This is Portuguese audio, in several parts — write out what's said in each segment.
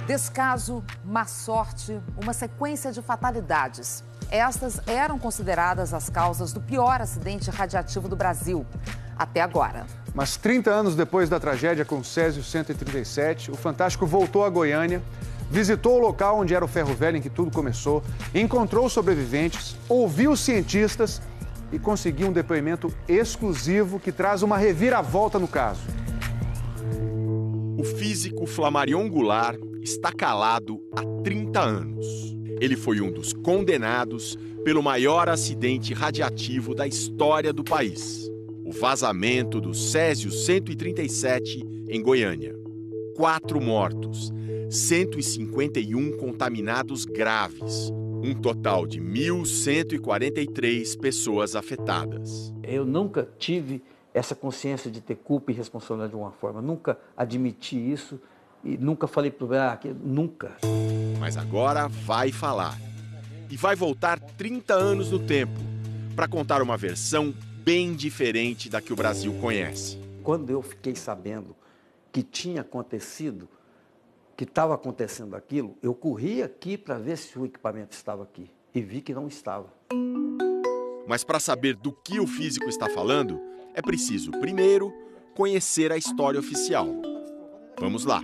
Descaso, má sorte, uma sequência de fatalidades. Estas eram consideradas as causas do pior acidente radiativo do Brasil, até agora. Mas 30 anos depois da tragédia com o Césio 137, o Fantástico voltou a Goiânia, visitou o local onde era o ferro velho em que tudo começou, encontrou sobreviventes, ouviu cientistas e conseguiu um depoimento exclusivo que traz uma reviravolta no caso. O físico Flammarion Goulart está calado há 30 anos. Ele foi um dos condenados pelo maior acidente radiativo da história do país. O vazamento do Césio 137 em Goiânia. 4 mortos, 151 contaminados graves. Um total de 1.143 pessoas afetadas. Eu nunca tive essa consciência de ter culpa e responsabilidade de uma forma. Nunca admiti isso e nunca falei para o nunca. Mas agora vai falar. E vai voltar 30 anos no tempo para contar uma versão bem diferente da que o Brasil conhece. Quando eu fiquei sabendo que tinha acontecido, que estava acontecendo aquilo, eu corri aqui para ver se o equipamento estava aqui e vi que não estava. Mas para saber do que o físico está falando, é preciso, primeiro, conhecer a história oficial. Vamos lá.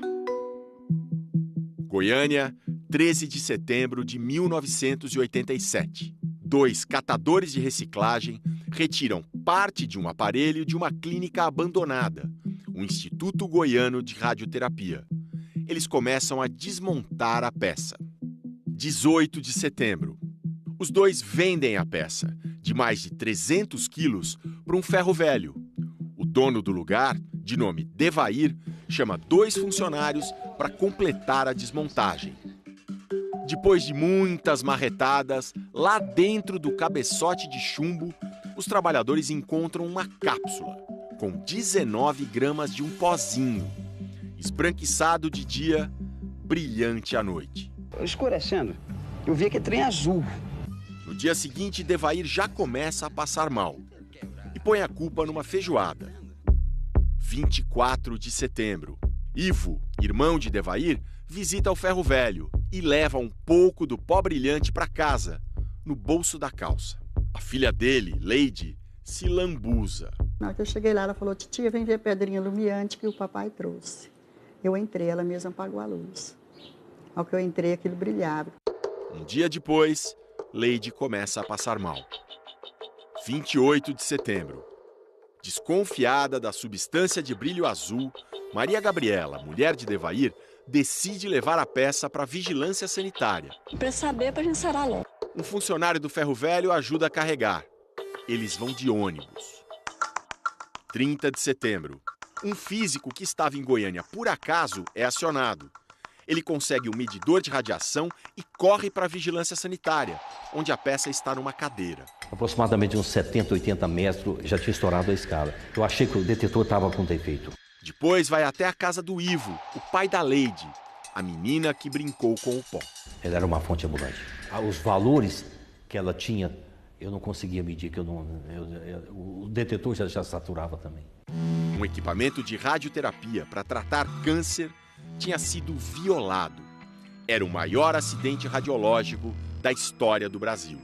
Goiânia, 13 de setembro de 1987. 2 catadores de reciclagem retiram parte de um aparelho de uma clínica abandonada, o Instituto Goiano de Radioterapia. Eles começam a desmontar a peça. 18 de setembro. Os 2 vendem a peça, de mais de 300 quilos, para um ferro velho. O dono do lugar, de nome Devair, chama 2 funcionários para completar a desmontagem. Depois de muitas marretadas, lá dentro do cabeçote de chumbo, os trabalhadores encontram uma cápsula com 19 gramas de um pozinho, esbranquiçado de dia, brilhante à noite. Escurecendo, eu vi aquele trem azul. No dia seguinte, Devair já começa a passar mal e põe a culpa numa feijoada. 24 de setembro. Ivo, irmão de Devair, visita o ferro velho e leva um pouco do pó brilhante para casa, no bolso da calça. A filha dele, Leide, se lambuza. Na hora que eu cheguei lá, ela falou: titia, vem ver a pedrinha lumiante que o papai trouxe. Eu entrei, ela mesma apagou a luz. Ao que eu entrei, aquilo brilhava. Um dia depois, Leide começa a passar mal. 28 de setembro. Desconfiada da substância de brilho azul, Maria Gabriela, mulher de Devair, decide levar a peça para a vigilância sanitária. Para saber, para a gente sarar logo. Um funcionário do ferro velho ajuda a carregar. Eles vão de ônibus. 30 de setembro. Um físico que estava em Goiânia por acaso é acionado. Ele consegue um medidor de radiação e corre para a vigilância sanitária, onde a peça está numa cadeira. Aproximadamente uns 70, 80 metros já tinha estourado a escada. Eu achei que o detetor estava com defeito. Depois vai até a casa do Ivo, o pai da Leide, a menina que brincou com o pó. Ela era uma fonte ambulante. Os valores que ela tinha, eu não conseguia medir, o detetor já saturava também. Um equipamento de radioterapia para tratar câncer tinha sido violado. Era o maior acidente radiológico da história do Brasil.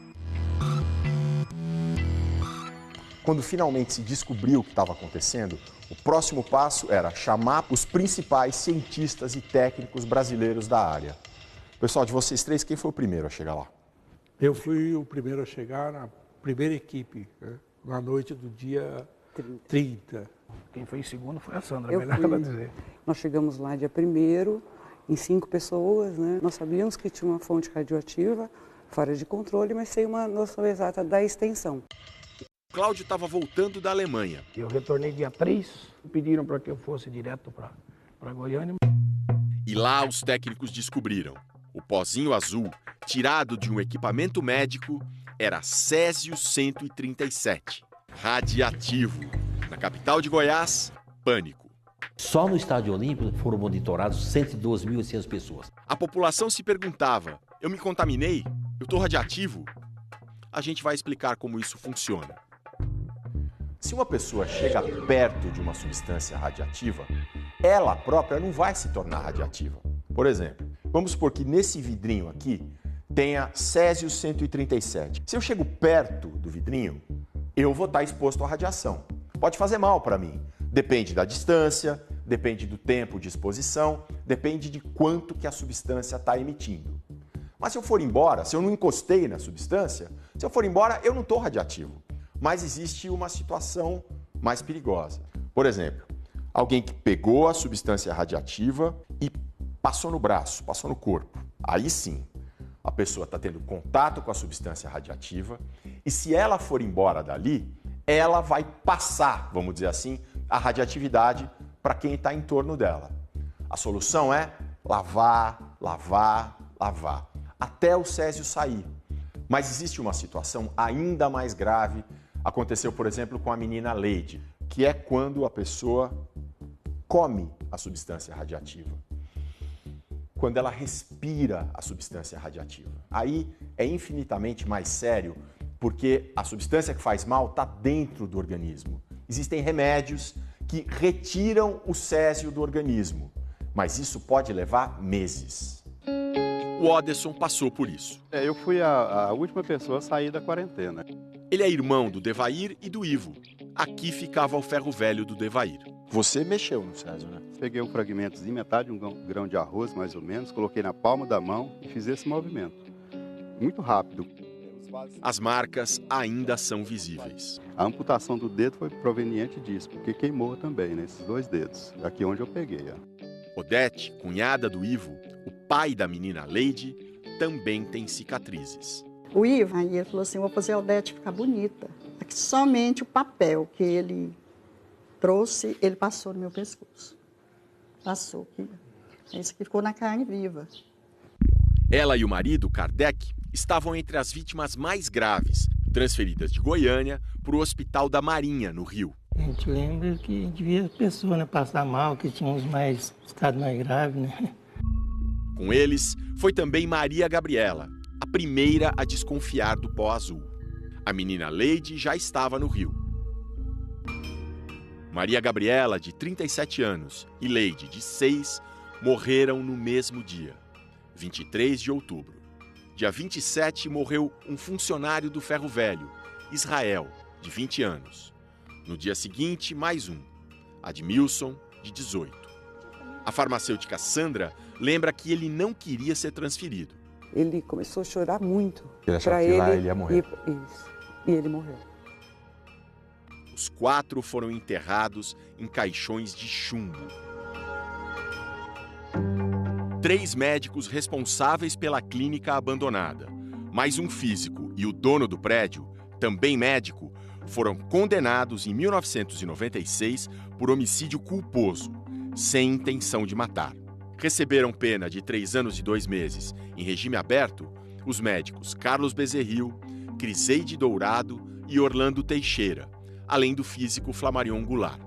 Quando finalmente se descobriu o que estava acontecendo, o próximo passo era chamar os principais cientistas e técnicos brasileiros da área. Pessoal, de vocês 3, quem foi o primeiro a chegar lá? Eu fui o primeiro a chegar na primeira equipe, né? Na noite do dia 30. Quem foi em segundo foi a Sandra, Eu melhor fui. ela dizer. Nós chegamos lá dia 1º, em 5 pessoas, né? Nós sabíamos que tinha uma fonte radioativa fora de controle, mas sem uma noção exata da extensão. Cláudio estava voltando da Alemanha. Eu retornei dia 3, pediram para que eu fosse direto para Goiânia. E lá os técnicos descobriram. O pozinho azul, tirado de um equipamento médico, era Césio 137, radiativo. Na capital de Goiás, pânico. Só no Estádio Olímpico foram monitorados 112.800 pessoas. A população se perguntava: eu me contaminei? Eu estou radiativo? A gente vai explicar como isso funciona. Se uma pessoa chega perto de uma substância radiativa, ela própria não vai se tornar radiativa. Por exemplo, Vamos supor que nesse vidrinho aqui tenha césio 137. Se eu chego perto do vidrinho, eu vou estar exposto à radiação. Pode fazer mal para mim. Depende da distância, depende do tempo de exposição, depende de quanto que a substância está emitindo. Mas se eu for embora, se eu não encostei na substância, se eu for embora, eu não estou radiativo. Mas existe uma situação mais perigosa. Por exemplo, alguém que pegou a substância radiativa e passou no braço, passou no corpo. Aí sim, a pessoa está tendo contato com a substância radiativa e se ela for embora dali, ela vai passar, vamos dizer assim, a radioatividade para quem está em torno dela. A solução é lavar, lavar, lavar, até o césio sair. Mas existe uma situação ainda mais grave. Aconteceu, por exemplo, com a menina Leide, que é quando a pessoa come a substância radiativa. Quando ela respira a substância radiativa. Aí é infinitamente mais sério, porque a substância que faz mal está dentro do organismo. Existem remédios que retiram o césio do organismo, mas isso pode levar meses. O Oderson passou por isso. Eu fui a última pessoa a sair da quarentena. Ele é irmão do Devair e do Ivo. Aqui ficava o ferro velho do Devair. Você mexeu no césio, né? Peguei um fragmentozinho, metade de um grão de arroz, mais ou menos, coloquei na palma da mão e fiz esse movimento. Muito rápido. As marcas ainda são visíveis. A amputação do dedo foi proveniente disso, porque queimou também, nesses 2 dedos, aqui onde eu peguei. Odete, cunhada do Ivo, o pai da menina Leide, também tem cicatrizes. O Ivo, aí ele falou assim, vou fazer a Odete ficar bonita. Aqui, somente o papel que ele trouxe, ele passou no meu pescoço. Passou aqui. Isso aqui ficou na carne viva. Ela e o marido, Kardec, estavam entre as vítimas mais graves, transferidas de Goiânia para o Hospital da Marinha, no Rio. A gente lembra que a gente via as pessoas, né, passar mal, que tinham estado mais grave, né? Com eles foi também Maria Gabriela, a primeira a desconfiar do pó azul. A menina Leide já estava no Rio. Maria Gabriela, de 37 anos, e Leide, de 6, morreram no mesmo dia, 23 de outubro. Dia 27, morreu um funcionário do Ferro Velho, Israel, de 20 anos. No dia seguinte, mais um, Admilson, de 18. A farmacêutica Sandra lembra que ele não queria ser transferido. Ele começou a chorar muito. Ele achava que lá ele ia morrer. E ele morreu. Os 4 foram enterrados em caixões de chumbo. 3 médicos responsáveis pela clínica abandonada, mais um físico e o dono do prédio, também médico, foram condenados em 1996 por homicídio culposo, sem intenção de matar. Receberam pena de 3 anos e 2 meses em regime aberto os médicos Carlos Bezerril, Criseide Dourado e Orlando Teixeira, além do físico Flamarion Goulart.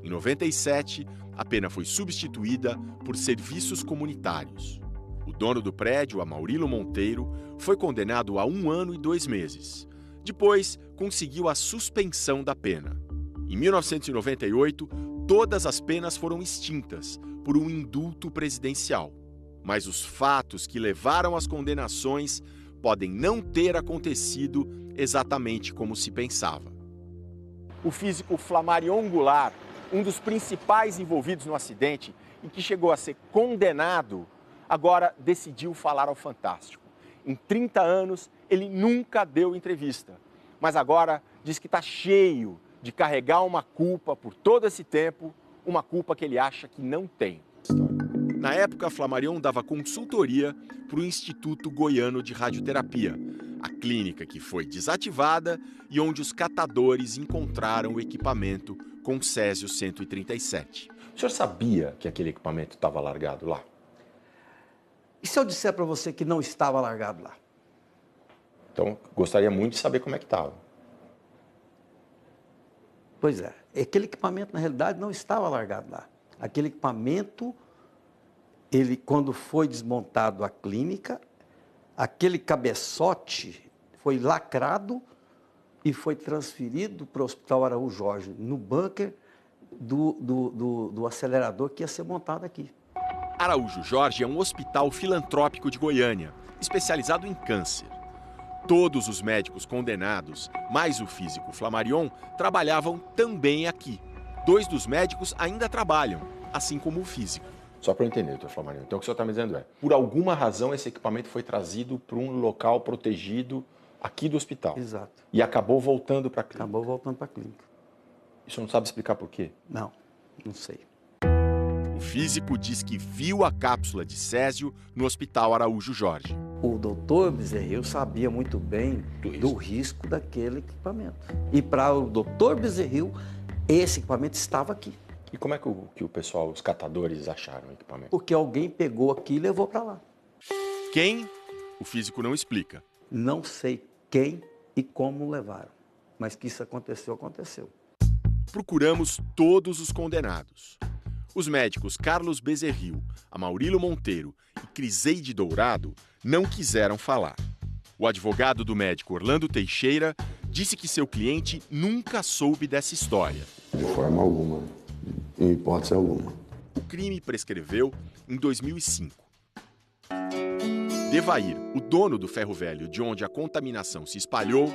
Em 97, a pena foi substituída por serviços comunitários. O dono do prédio, Amaurilo Monteiro, foi condenado a 1 ano e 2 meses. Depois, conseguiu a suspensão da pena. Em 1998, todas as penas foram extintas por um indulto presidencial. Mas os fatos que levaram às condenações podem não ter acontecido exatamente como se pensava. O físico Flamarion Goulart, um dos principais envolvidos no acidente e que chegou a ser condenado, agora decidiu falar ao Fantástico. Em 30 anos, ele nunca deu entrevista, mas agora diz que está cheio de carregar uma culpa por todo esse tempo, uma culpa que ele acha que não tem. Na época, Flamarion dava consultoria para o Instituto Goiano de Radioterapia, a clínica que foi desativada e onde os catadores encontraram o equipamento com césio 137. O senhor sabia que aquele equipamento estava largado lá? E se eu disser para você que não estava largado lá? Então, gostaria muito de saber como é que estava. Pois é, aquele equipamento, na realidade, não estava largado lá. Aquele equipamento, ele, quando foi desmontado a clínica, aquele cabeçote foi lacrado e foi transferido para o Hospital Araújo Jorge, no bunker do acelerador que ia ser montado aqui. Araújo Jorge é um hospital filantrópico de Goiânia, especializado em câncer. Todos os médicos condenados, mais o físico Flammarion, trabalhavam também aqui. 2 dos médicos ainda trabalham, assim como o físico. Só para eu entender, doutor Flammarion, então o que o senhor está me dizendo é, por alguma razão esse equipamento foi trazido para um local protegido aqui do hospital. Exato. E acabou voltando para a clínica. Acabou voltando para a clínica. E o senhor não sabe explicar por quê? Não sei. O físico diz que viu a cápsula de césio no Hospital Araújo Jorge. O doutor Bezerril sabia muito bem do risco daquele equipamento. E para o doutor Bezerril, esse equipamento estava aqui. E como é que o pessoal, os catadores, acharam o equipamento? Porque alguém pegou aqui e levou para lá. Quem? O físico não explica. Não sei quem e como levaram, mas que isso aconteceu, aconteceu. Procuramos todos os condenados. Os médicos Carlos Bezerril, Amaurilo Monteiro e Criseide Dourado não quiseram falar. O advogado do médico Orlando Teixeira disse que seu cliente nunca soube dessa história. De forma alguma, em hipótese alguma. O crime prescreveu em 2005. Devair, o dono do ferro velho de onde a contaminação se espalhou,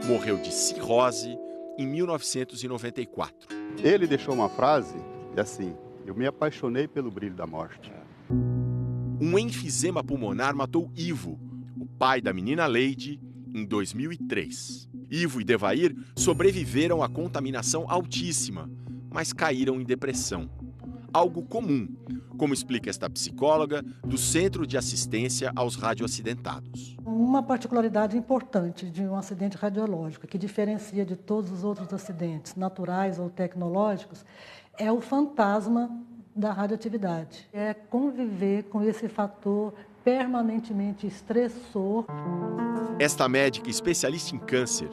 morreu de cirrose em 1994. Ele deixou uma frase assim: eu me apaixonei pelo brilho da morte. Um enfisema pulmonar matou Ivo, o pai da menina Leide, em 2003. Ivo e Devair sobreviveram à contaminação altíssima, mas caíram em depressão. Algo comum, como explica esta psicóloga do Centro de Assistência aos Radioacidentados. Uma particularidade importante de um acidente radiológico, que diferencia de todos os outros acidentes naturais ou tecnológicos, é o fantasma da radioatividade. É conviver com esse fator permanentemente estressor. Esta médica especialista em câncer,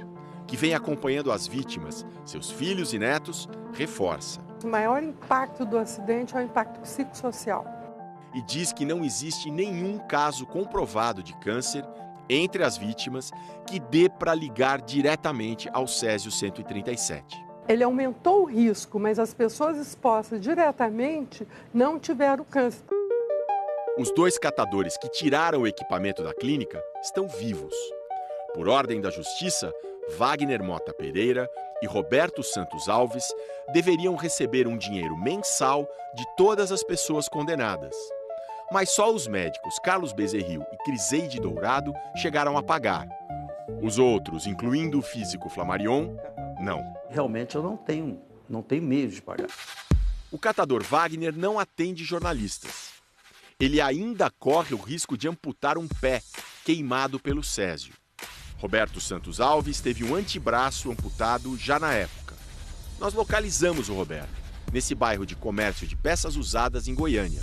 que vem acompanhando as vítimas, seus filhos e netos, reforça. O maior impacto do acidente é o impacto psicossocial. E diz que não existe nenhum caso comprovado de câncer entre as vítimas que dê para ligar diretamente ao césio 137. Ele aumentou o risco, mas as pessoas expostas diretamente não tiveram câncer. Os 2 catadores que tiraram o equipamento da clínica estão vivos. Por ordem da Justiça, Wagner Mota Pereira e Roberto Santos Alves deveriam receber um dinheiro mensal de todas as pessoas condenadas. Mas só os médicos Carlos Bezerril e Criseide Dourado chegaram a pagar. Os outros, incluindo o físico Flammarion, não. Realmente eu não tenho meio de pagar. O catador Wagner não atende jornalistas. Ele ainda corre o risco de amputar um pé queimado pelo césio. Roberto Santos Alves teve um antebraço amputado já na época. Nós localizamos o Roberto, nesse bairro de comércio de peças usadas em Goiânia.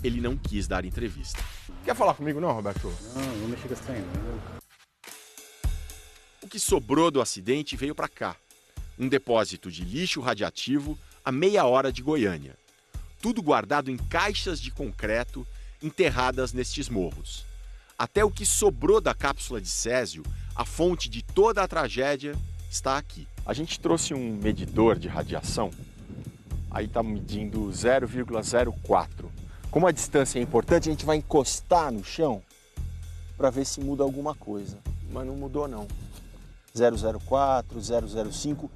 Ele não quis dar entrevista. Quer falar comigo não, Roberto? Não mexi com esse trem, não. O que sobrou do acidente veio para cá. Um depósito de lixo radiativo a meia hora de Goiânia. Tudo guardado em caixas de concreto enterradas nestes morros. Até o que sobrou da cápsula de césio, a fonte de toda a tragédia, está aqui. A gente trouxe um medidor de radiação. Aí está medindo 0,04. Como a distância é importante, a gente vai encostar no chão para ver se muda alguma coisa. Mas não mudou, não. 004, 005.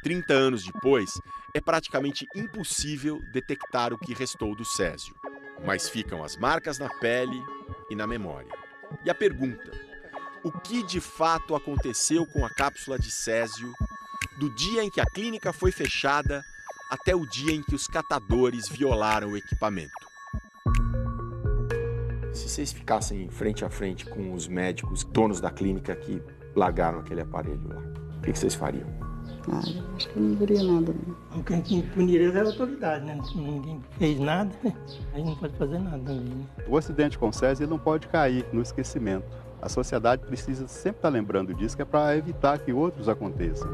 30 anos depois, é praticamente impossível detectar o que restou do césio. Mas ficam as marcas na pele e na memória. E a pergunta: o que de fato aconteceu com a cápsula de césio do dia em que a clínica foi fechada até o dia em que os catadores violaram o equipamento? Se vocês ficassem frente a frente com os médicos, donos da clínica que largaram aquele aparelho lá, o que vocês fariam? Eu acho que eu não diria nada. Não. Quem puniria é a autoridade, né? Ninguém fez nada, a gente não pode fazer nada também. Né? O acidente com o césio não pode cair no esquecimento. A sociedade precisa sempre estar lembrando disso, que é para evitar que outros aconteçam.